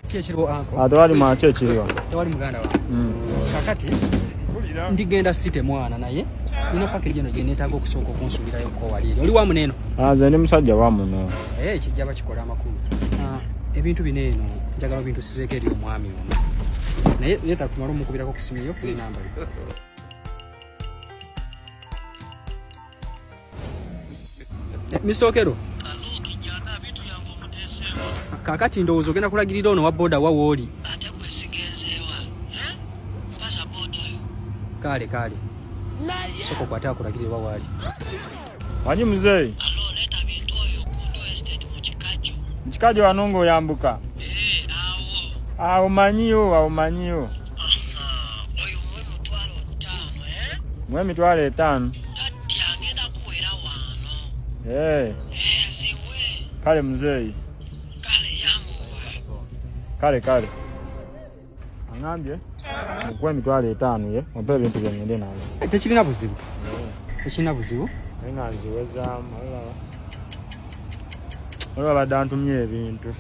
Kyekiriwo anko. Atwali macho ekiriwa. Tewali muganda wange. Kakati ndigenda site mwana naye nina package eno gye neetaaga okusooka okunsubirayo ko wali eri. Oli wa muneeno? Nze ndi musajja wa muno. Kijja bakikola amakulu. Ebintu bino eno njagala bintu sizeeko eri omwami ono. Naye yeeta kumala omukubirako ku simu yo kuli namba yo. Mr. Okero. Kakati ndowooza ogenda kulagirira ono wa boda wa wooli. Ate kwesigenzeewa. Mpasa boda oyo. Kale. Soko kwata akulagirira wa waali. Wanyi muzee. Alo leta bintu oyo kundo estate mu Kikajo. Mu Kikajo wano ng'oyambuka. Awo. Awo manyiyo. Oyo mwe 5,000 Mwe 5,000. Tati agenda kuwera wano. Ziwe. Kale muzee. Kale. Angambye. Mukwe 5,000 ye. Ompe ebintu bye ngende nabyo. Tekirina buzibu. Tekirina buzibu. Nga nziwezaamu. Olaba badde antumye ebintu.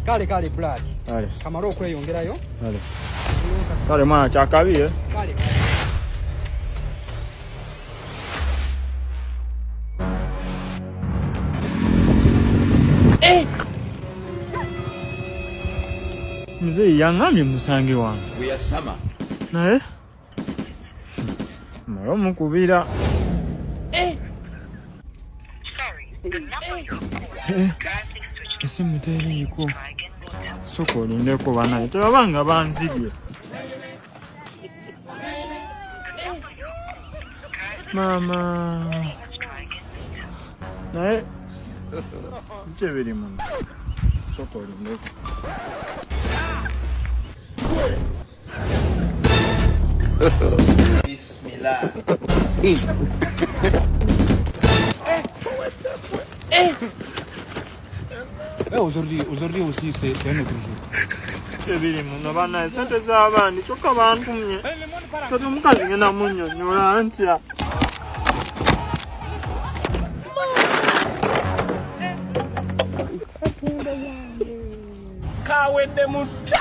Kale Brad. Kale. Kamala okweyongerayo. Kale mwana kyakabi ye. Kale. Mzee yangambye musange wange. Naye mala omukubira. Esimu teriiko. Soko olindeko banaye tebabanga banzibye. Mama. Naye kye biri muno. Soko olindeko. Bismillah. Aujourd'hui aussi c'est un autre jour. Ebiri muno banaye sente z'abandi kyokka bantumye. Kati omukazi ngenda munnyonnyola ntya. Kawedde mudda.